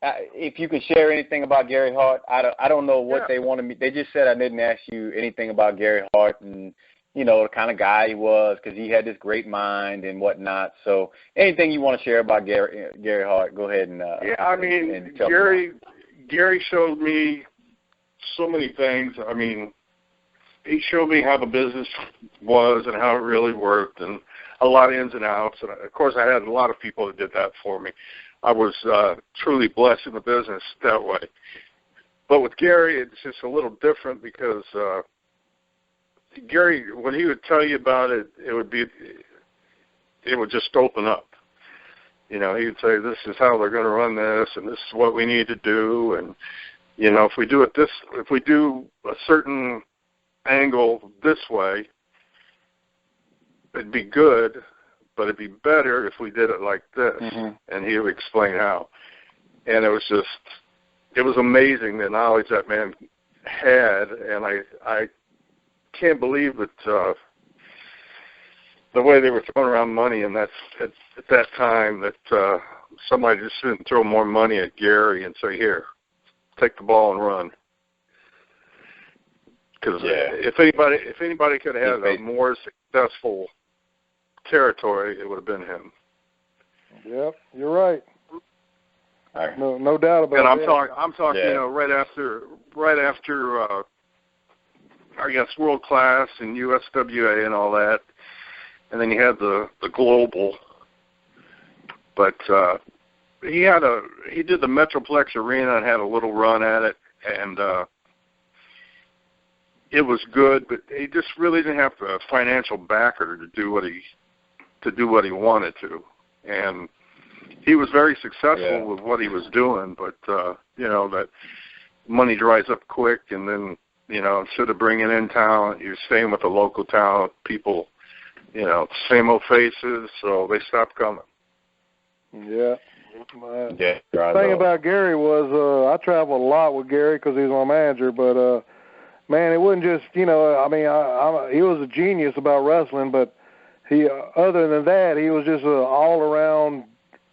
if you could share anything about Gary Hart. I don't know what they wanted me. They just said I didn't ask you anything about Gary Hart and, you know, the kind of guy he was, because he had this great mind and whatnot. So anything you want to share about Gary Hart, go ahead and I mean, and tell me. Gary showed me so many things. I mean, he showed me how the business was and how it really worked, and a lot of ins and outs. And of course, I had a lot of people that did that for me. I was truly blessed in the business that way. But with Gary, it's just a little different because Gary, when he would tell you about it, it would just open up. You know, he would say, "This is how they're going to run this, and this is what we need to do." And you know, if we do a certain angle this way, it'd be good, but it'd be better if we did it like this. Mm-hmm. And he would explain how. And it was amazing the knowledge that man had, and I can't believe that the way they were throwing around money, and at that time that somebody just didn't throw more money at Gary and say, "Here, take the ball and run." Because if anybody could have had a more successful territory, it would have been him. Yep, you're right. No doubt about it. And I'm talking, you know, right after I guess World Class and USWA and all that, and then you had the Global. But he did the Metroplex Arena and had a little run at it, and it was good, but he just really didn't have the financial backer to do what he wanted to. And he was very successful with what he was doing, but you know, that money dries up quick, and then, you know, instead of bringing in talent, you're staying with the local talent. People, you know, same old faces, so they stopped coming. Yeah. The thing about Gary was I traveled a lot with Gary because he was my manager, but man, it wasn't just, you know, I mean, he was a genius about wrestling, but other than that, he was just an all-around,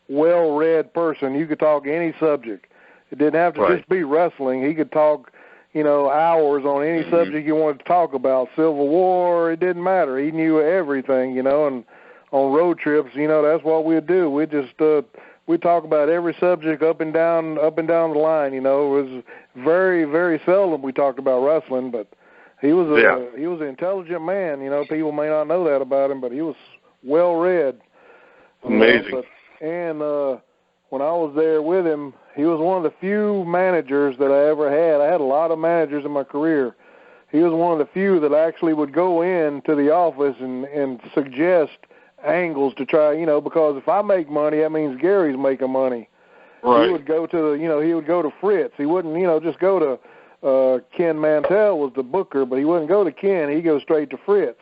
well-read person. You could talk any subject. It didn't have to just be wrestling. He could talk, you know, hours on any subject you wanted to talk about. Civil War, it didn't matter. He knew everything, you know, and on road trips, you know, that's what we'd do. We'd just we'd talk about every subject up and down the line, you know. It was very, very seldom we talked about wrestling, but he was an intelligent man, you know. People may not know that about him, but he was well read. Amazing. And when I was there with him, he was one of the few managers that I ever had. I had a lot of managers in my career. He was one of the few that actually would go into the office and suggest angles to try, you know, because if I make money, that means Gary's making money. Right. He would go to Fritz. He wouldn't, you know, just go to Ken Mantell was the booker, but he wouldn't go to Ken. He'd go straight to Fritz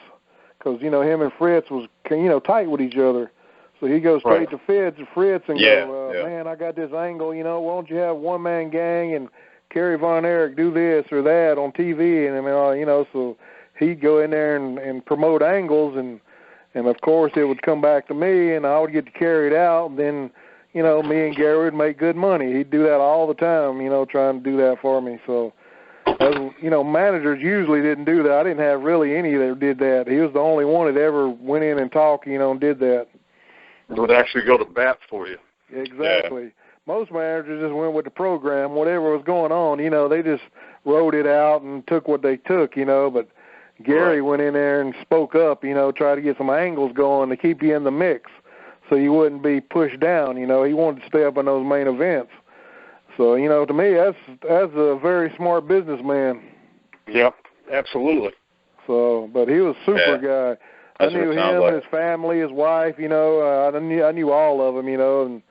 because, you know, him and Fritz was, you know, tight with each other. So he goes straight to Fritz and go, man, I got this angle, you know, why don't you have one-man gang and Kerry Von Erich do this or that on TV? And, I mean, you know, so he'd go in there and promote angles, and of course it would come back to me, and I would get to carry it out, and then, you know, me and Gary would make good money. He'd do that all the time, you know, trying to do that for me. So, you know, managers usually didn't do that. I didn't have really any that did that. He was the only one that ever went in and talked, you know, and did that. Would actually go to bat for you. Exactly. Yeah. Most managers just went with the program, whatever was going on, you know, they just wrote it out and took what they took, you know, but Gary went in there and spoke up, you know, tried to get some angles going to keep you in the mix so you wouldn't be pushed down, you know. He wanted to stay up in those main events. So, you know, to me, that's a very smart businessman. Yep, absolutely. So, but he was a super guy. I knew him, his family, his wife, you know. I knew all of them, you know, and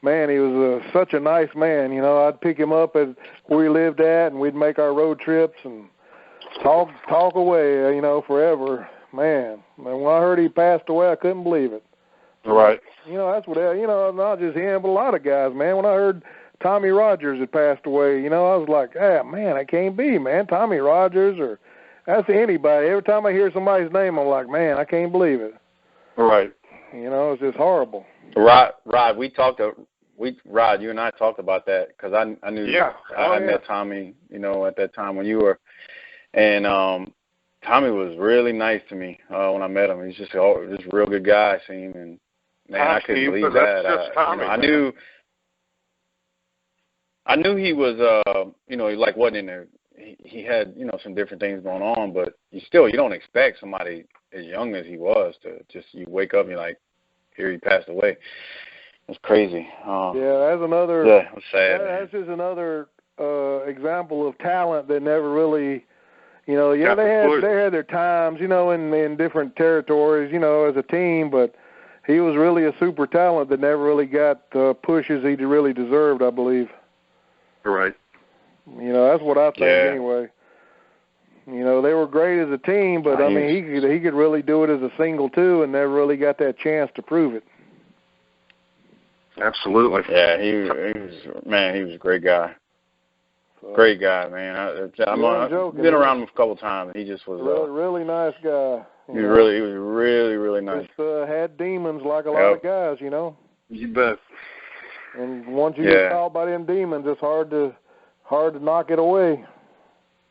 man, he was such a nice man, you know. I'd pick him up at where he lived at, and we'd make our road trips and talk away, you know, forever. Man, when I heard he passed away, I couldn't believe it. Right. You know, that's what, you know, not just him, but a lot of guys, man. When I heard Tommy Rogers had passed away, you know, I was like, man, that can't be, man. Tommy Rogers, or that's anybody. Every time I hear somebody's name, I'm like, man, I can't believe it. Right. You know, it's just horrible. Rod, we talked, you know, Rod, you and I talked about that because I knew I met Tommy, you know, at that time when you were, and Tommy was really nice to me when I met him. He's just a real good guy, I seen, and man, I couldn't believe that. I knew he was, you know, he like wasn't in there. He had, you know, some different things going on, but you don't expect somebody as young as he was to just, you wake up and you're like, here he passed away. It's crazy. That's another. Yeah, it was sad. That's just another example of talent that never really, you know. Yeah, they had their times, you know, in different territories, you know, as a team. But he was really a super talent that never really got pushes he really deserved, I believe. Right. You know, that's what I think anyway. You know, they were great as a team, but I mean, he could really do it as a single too, and never really got that chance to prove it. Absolutely. Yeah, he was a great guy. Great guy, man. I've been around him a couple times. He just was really nice guy. He was really nice. Just had demons like a lot of guys, you know. You bet. And once you get caught by them demons, it's hard to knock it away.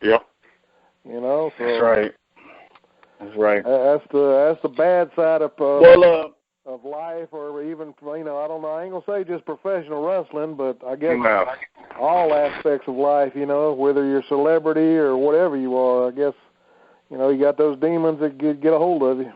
Yep. You know. So that's right. That's right. That's the bad side of life, or even, you know, I don't know. I ain't gonna say just professional wrestling, but I guess all aspects of life. You know, whether you're a celebrity or whatever you are, I guess, you know, you got those demons that get a hold of you.